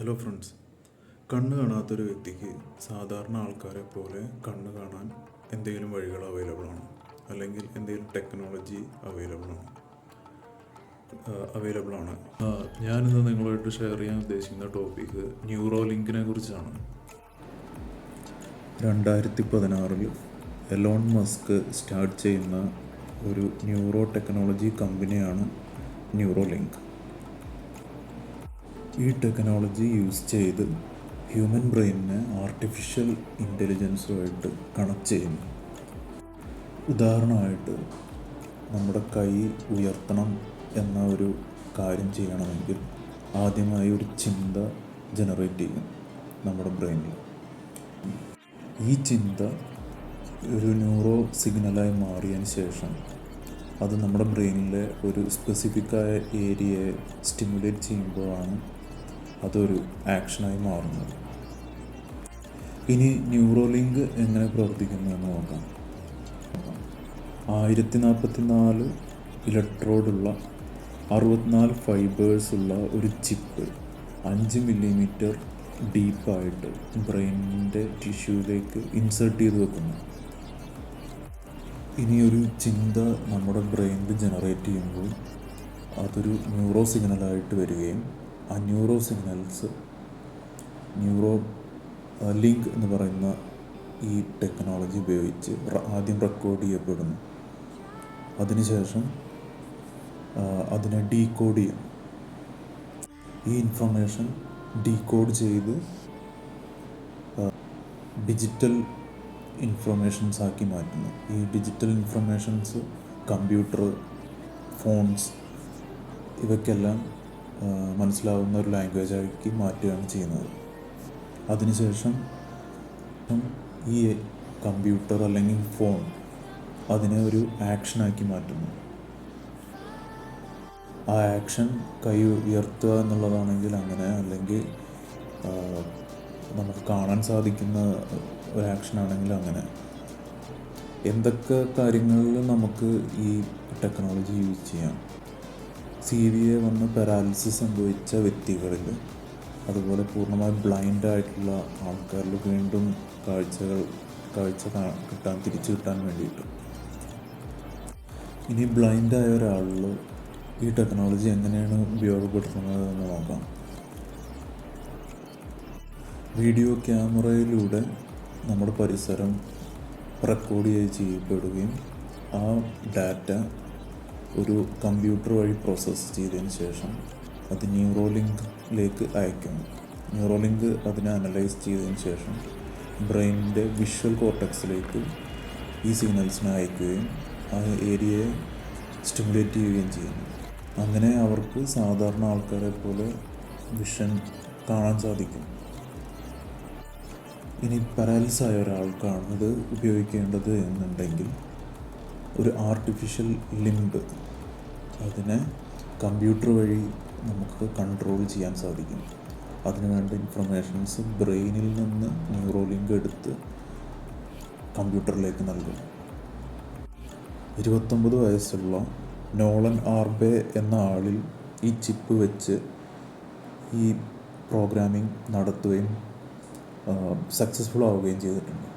Hello friends. കണ്ണ് കാണാത്തൊരു വ്യക്തിക്ക് സാധാരണ ആൾക്കാരെ പോലെ കണ്ണ് കാണാൻ എന്തെങ്കിലും വഴികൾ അവൈലബിൾ ആണ്, അല്ലെങ്കിൽ എന്തെങ്കിലും ടെക്നോളജി അവൈലബിൾ ആണ്. ഞാനിന്ന് നിങ്ങളുമായിട്ട് ഷെയർ ചെയ്യാൻ ഉദ്ദേശിക്കുന്ന ടോപ്പിക്ക് ന്യൂറോ ലിങ്കിനെ കുറിച്ചാണ്. 2016 എലോൺ മസ്ക് സ്റ്റാർട്ട് ചെയ്യുന്ന ഒരു ന്യൂറോ ടെക്നോളജി കമ്പനിയാണ് ന്യൂറോ ലിങ്ക്. ഈ ടെക്നോളജി യൂസ് ചെയ്ത് ഹ്യൂമൻ ബ്രെയിനിനെ ആർട്ടിഫിഷ്യൽ ഇൻ്റലിജൻസുമായിട്ട് കണക്ട് ചെയ്യുന്നു. ഉദാഹരണമായിട്ട് നമ്മുടെ കൈ ഉയർത്തണം എന്ന ഒരു കാര്യം ചെയ്യണമെങ്കിൽ ആദ്യമായി ഒരു ചിന്ത ജനറേറ്റ് ചെയ്യും നമ്മുടെ ബ്രെയിനിൽ. ഈ ചിന്ത ഒരു ന്യൂറോ സിഗ്നലായി മാറിയതിന് ശേഷം അത് നമ്മുടെ ബ്രെയിനിലെ ഒരു സ്പെസിഫിക്കായ ഏരിയയെ സ്റ്റിമുലേറ്റ് ചെയ്യുമ്പോഴാണ് അതൊരു ആക്ഷനായി മാറുന്നത്. ഇനി ന്യൂറോ ലിങ്ക് എങ്ങനെ പ്രവർത്തിക്കുന്നു എന്ന് നോക്കാം. 1044 ഇലക്ട്രോഡുള്ള 64 ഫൈബേഴ്സുള്ള ഒരു ചിപ്പ് 5 മില്ലിമീറ്റർ ഡീപ്പായിട്ട് ബ്രെയിനിൻ്റെ ടിഷ്യൂവിലേക്ക് ഇൻസേർട്ട് ചെയ്ത് വെക്കുന്നു. ഇനി ഒരു ചിന്ത നമ്മുടെ ബ്രെയിനിൽ ജനറേറ്റ് ചെയ്യുമ്പോൾ അതൊരു ന്യൂറോ സിഗ്നലായിട്ട് വരികയും ആ ന്യൂറോ സിഗ്നൽസ് ന്യൂറോ ലിങ്ക് എന്ന് പറയുന്ന ഈ ടെക്നോളജി ഉപയോഗിച്ച് ആദ്യം റെക്കോർഡ് ചെയ്യപ്പെടുന്നു. അതിനുശേഷം അതിനെ ഡീകോഡ് ചെയ്യും. ഈ ഇൻഫർമേഷൻ ഡീകോഡ് ചെയ്ത് ഡിജിറ്റൽ ഇൻഫർമേഷൻസ് ആക്കി മാറ്റുന്നു. ഈ ഡിജിറ്റൽ ഇൻഫർമേഷൻസ് കമ്പ്യൂട്ടർ, ഫോൺസ് ഇവയ്ക്കെല്ലാം മനസ്സിലാവുന്ന ഒരു ലാംഗ്വേജാക്കി മാറ്റുകയാണ് ചെയ്യുന്നത്. അതിനുശേഷം ഈ കമ്പ്യൂട്ടർ അല്ലെങ്കിൽ ഫോൺ അതിനെ ഒരു ആക്ഷനാക്കി മാറ്റുന്നു. ആ ആക്ഷൻ കൈ ഉയർത്തുക എന്നുള്ളതാണെങ്കിൽ അങ്ങനെ, അല്ലെങ്കിൽ നമുക്ക് കാണാൻ സാധിക്കുന്ന ഒരു ആക്ഷനാണെങ്കിൽ അങ്ങനെ. എന്തൊക്കെ കാര്യങ്ങളിൽ നമുക്ക് ഈ ടെക്നോളജി യൂസ് ചെയ്യാം. CVA വന്ന് പാരാലിസിസ് സംഭവിച്ച വ്യക്തികളിൽ, അതുപോലെ പൂർണ്ണമായി ബ്ലൈൻഡായിട്ടുള്ള ആൾക്കാരിൽ വീണ്ടും കാഴ്ച തിരിച്ചു കിട്ടാൻ വേണ്ടിയിട്ട്. ഇനി ബ്ലൈൻഡായ ഒരാളിൽ ഈ ടെക്നോളജി എങ്ങനെയാണ് ഉപയോഗപ്പെടുത്തുന്നത് എന്ന് നോക്കാം. വീഡിയോ ക്യാമറയിലൂടെ നമ്മുടെ പരിസരം റെക്കോർഡ് ചെയ്യപ്പെടുകയും ആ ഡാറ്റ ഒരു കമ്പ്യൂട്ടർ വഴി പ്രോസസ്സ് ചെയ്തതിന് ശേഷം അത് ന്യൂറോ ലിങ്കിലേക്ക് അയക്കുന്നു. ന്യൂറോ ലിങ്ക് അതിനെ അനലൈസ് ചെയ്തതിന് ശേഷം ബ്രെയിനിൻ്റെ വിഷ്വൽ കോർട്ടക്സിലേക്ക് ഈ സിഗ്നൽസിനെ അയക്കുകയും ആ ഏരിയയെ സ്റ്റിമുലേറ്റ് ചെയ്യുകയും ചെയ്യുന്നു. അങ്ങനെ അവർക്ക് സാധാരണ ആൾക്കാരെ പോലെ വിഷൻ കാണാൻ സാധിക്കും. ഇനി പാരാലിസിസ് ആയ ഒരാൾക്കാണ് ഇത് ഉപയോഗിക്കേണ്ടത് എന്നുണ്ടെങ്കിൽ ഒരു ആർട്ടിഫിഷ്യൽ ലിംബ്, അതിനെ കമ്പ്യൂട്ടർ വഴി നമുക്ക് കൺട്രോൾ ചെയ്യാൻ സാധിക്കും. അതിനുവേണ്ട ഇൻഫർമേഷൻസ് ബ്രെയിനിൽ നിന്ന് ന്യൂറോ ലിങ്ക് എടുത്ത് കമ്പ്യൂട്ടറിലേക്ക് നൽകും. 29 വയസ്സുള്ള നോളൻ ആർബെ എന്ന ആളിൽ ഈ ചിപ്പ് വെച്ച് ഈ പ്രോഗ്രാമിംഗ് നടത്തുകയും സക്സസ്ഫുൾ ആവുകയും ചെയ്തിട്ടുണ്ട്.